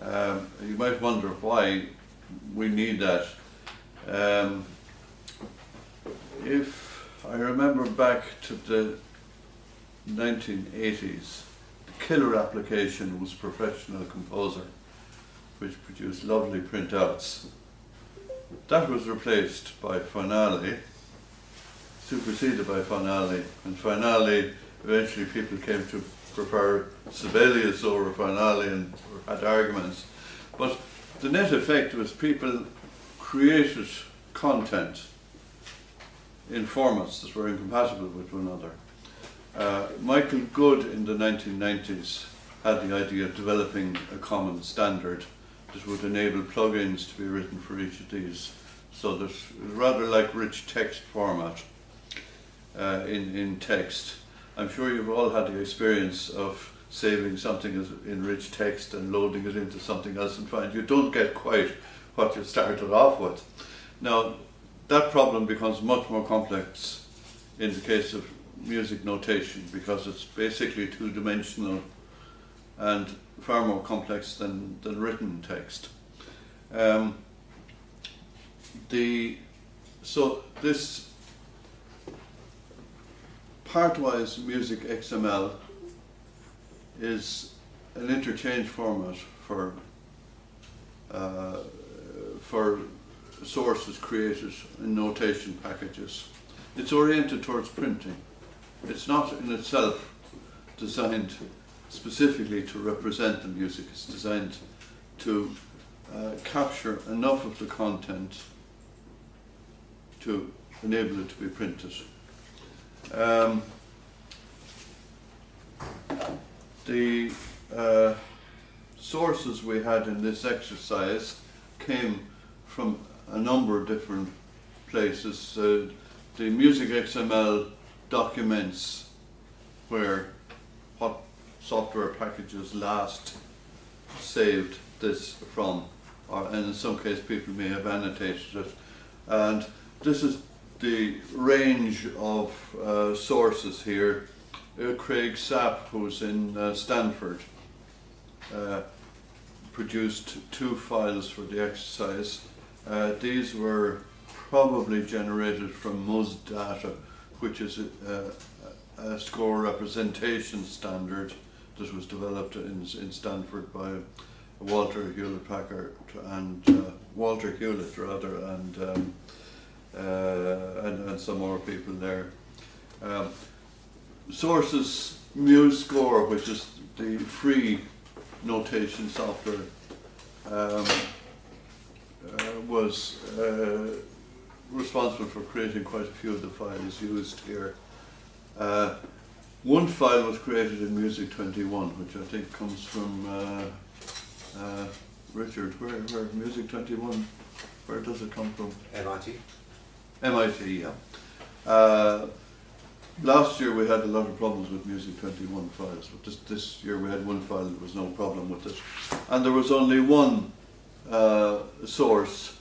You might wonder why we need that. Um, if I remember back to the 1980s, the killer application was Professional Composer, which produced lovely printouts. That was replaced by Finale, superseded by Finale, and Finale, eventually people came to prefer Sibelius over Finale and had arguments. But the net effect was people created content in formats that were incompatible with one another. Michael Good in the 1990s had the idea of developing a common standard that would enable plugins to be written for each of these, so that it was rather like rich text format in text. I'm sure you've all had the experience of saving something as in rich text and loading it into something else and find you don't get quite what you started off with. Now, that problem becomes much more complex in the case of music notation, because it's basically two-dimensional and far more complex than written text. So this partwise music XML is an interchange format for sources created in notation packages. It's oriented towards printing. It's not in itself designed specifically to represent the music. It's designed to capture enough of the content to enable it to be printed. The sources we had in this exercise came from a number of different places. The Music XML documents where what software packages last saved this from, and in some case people may have annotated it. And this is the range of sources here. Craig Sapp, who's in Stanford, produced 2 files for the exercise. These were probably generated from MuzData, which is a score representation standard that was developed in Stanford by Walter Hewlett-Packard and Walter Hewlett rather, and some more people there. Sources MuseScore, which is the free notation software, was responsible for creating quite a few of the files used here. One file was created in Music 21, which I think comes from Richard. Where Music 21? Where does it come from? MIT. MIT, yeah. Last year we had a lot of problems with Music 21 files, but this year we had one file that was no problem with it. And there was only one source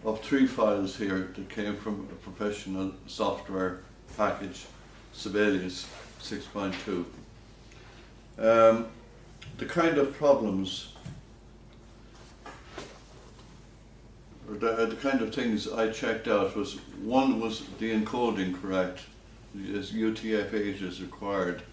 of 3 files here that came from a professional software package, Sibelius 6.2. The kind of problems, or the kind of things I checked out was, one was the encoding correct, as UTF-8 is required.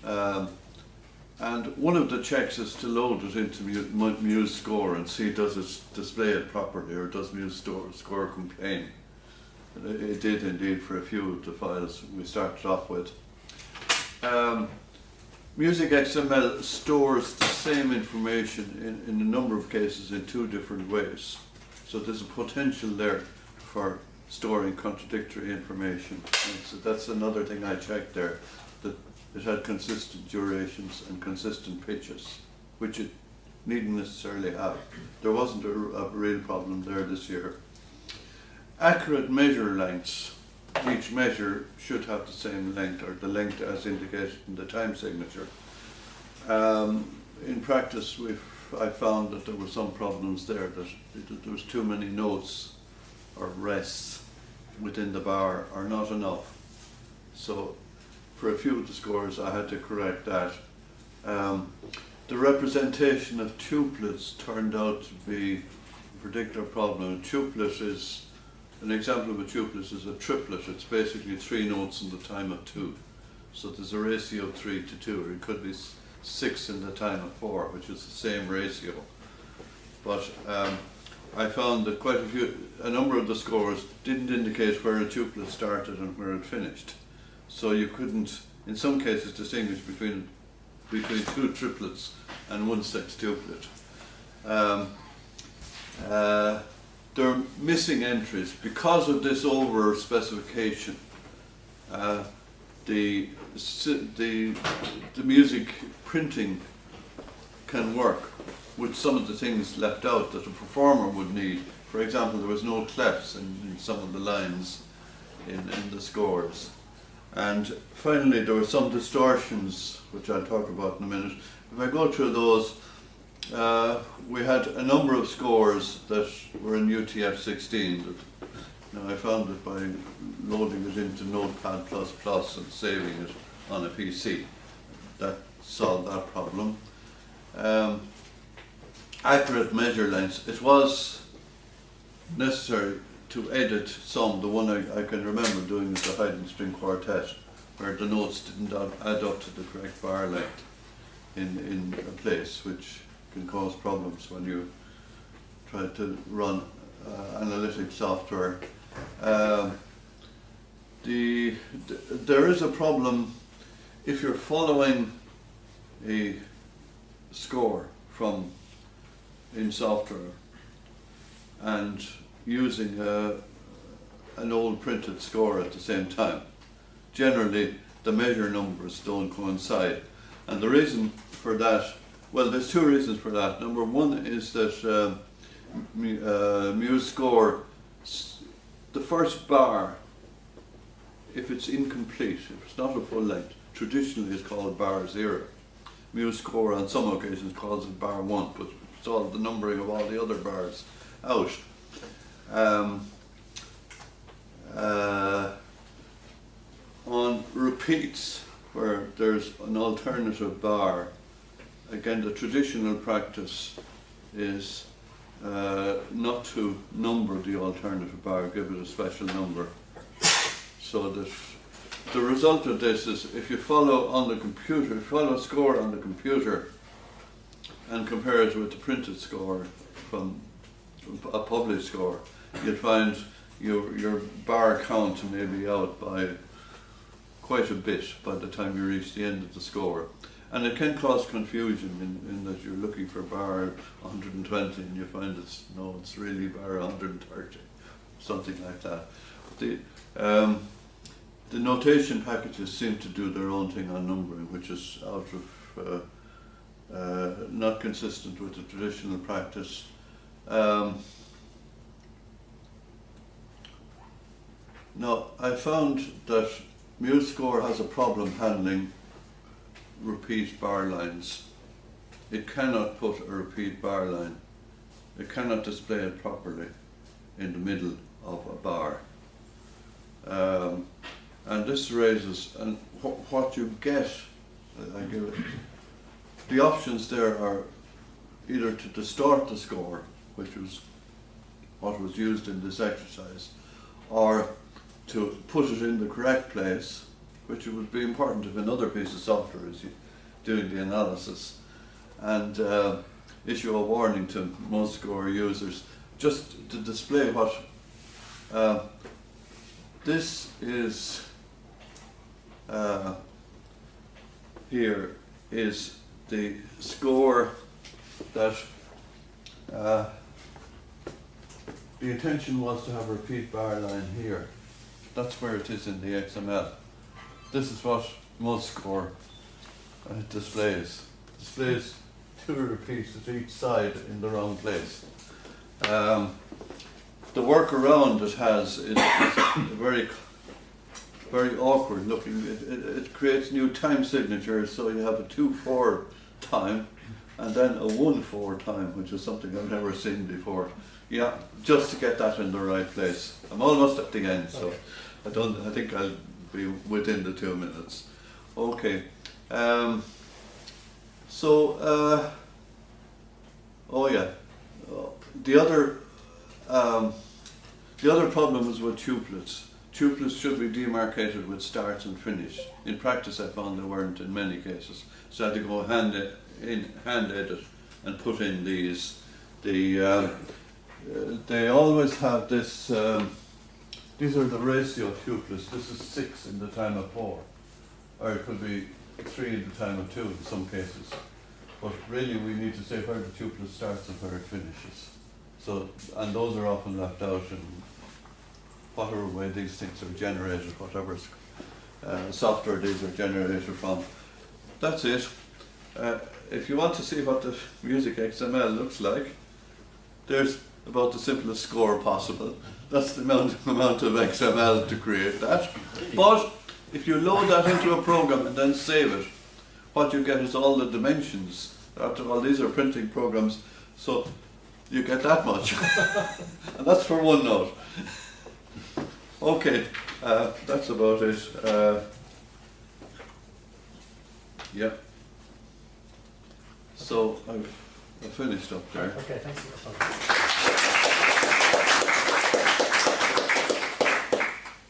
And one of the checks is to load it into MuseScore and see does it display it properly, or does MuseScore complain. It did indeed for a few of the files we started off with. Music XML stores the same information in a number of cases in 2 different ways. So there's a potential there for storing contradictory information. And so that's another thing I checked there, that it had consistent durations and consistent pitches, which it needn't necessarily have. There wasn't a real problem there this year. Accurate measure lengths. Each measure should have the same length, or the length as indicated in the time signature. In practice, I found that there were some problems there, that there was too many notes or rests within the bar, or not enough. So for a few of the scores I had to correct that. the representation of tuplets turned out to be a particular problem. A tuplet is, an example of a tuplet is a triplet. It's basically 3 notes in the time of 2. So there's a ratio of 3 to 2, or it could be 6 in the time of 4, which is the same ratio. But I found that a number of the scores didn't indicate where a tuplet started and where it finished. So you couldn't, in some cases, distinguish between 2 triplets and 1 sextuplet. There are missing entries because of this over specification. The music printing can work with some of the things left out that a performer would need. For example, there was no clefs in some of the lines in the scores. And finally, there were some distortions, which I'll talk about in a minute. If I go through those, we had a number of scores that were in UTF-16. Now, I found it by loading it into Notepad++ and saving it on a PC. That solved that problem. Accurate measure lengths. It was necessary to edit some. The one I can remember doing is the Haydn String Quartet, where the notes didn't add up to the correct bar length in a place, which can cause problems when you try to run analytic software. There is a problem if you're following a score from in software and using an old printed score at the same time. Generally, the measure numbers don't coincide, and the reason for that, well, there's 2 reasons for that. Number one is that Muse score, the first bar, if it's incomplete, if it's not a full length, traditionally is called bar 0. Muse score on some occasions calls it bar 1, but it's all the numbering of all the other bars out. On repeats, where there's an alternative bar, again, the traditional practice is not to number the alternative bar, give it a special number. So that the result of this is, if you follow on the computer, if you follow a score on the computer and compare it with the printed score from a published score, you'll find your bar count may be out by quite a bit by the time you reach the end of the score. And it can cause confusion in that you're looking for bar 120 and you find it's really bar 130, something like that. The notation packages seem to do their own thing on numbering, which is out of not consistent with the traditional practice. Now, I found that MuseScore has a problem handling repeat bar lines. It cannot put a repeat bar line. It cannot display it properly in the middle of a bar. And this raises, and what you get, I give it, the options there are either to distort the score, which was what was used in this exercise, or to put it in the correct place, which would be important if another piece of software is doing the analysis, and issue a warning to most score users just to display what this is. Here is the score that the intention was to have a repeat bar line here. That's where it is in the XML. This is what most score displays. Displays 2 repeats at each side in the wrong place. The workaround it has is very awkward looking. It creates new time signatures, so you have a 2-4 time and then a 1-4 time, which is something I've never seen before. Yeah, just to get that in the right place. I'm almost at the end, so okay. I think I'll be within the 2 minutes. Okay. So, oh yeah, the other problem is with tuplets. Tuplets should be demarcated with start and finish. In practice, I found they weren't in many cases. So I had to go hand edit and put in these. They always have this. These are the ratio tuplets. This is 6 in the time of 4, or it could be 3 in the time of 2 in some cases. But really, we need to say where the tuplet starts and where it finishes. So, and those are often left out in whatever way these things are generated, whatever software these are generated from. That's it. If you want to see what the music XML looks like, there's about the simplest score possible. That's the amount of XML to create that. But if you load that into a program and then save it, what you get is all the dimensions. After all, these are printing programs, so you get that much. And that's for one note. Okay, that's about it. Yeah. So I've finished up there. Okay, thanks.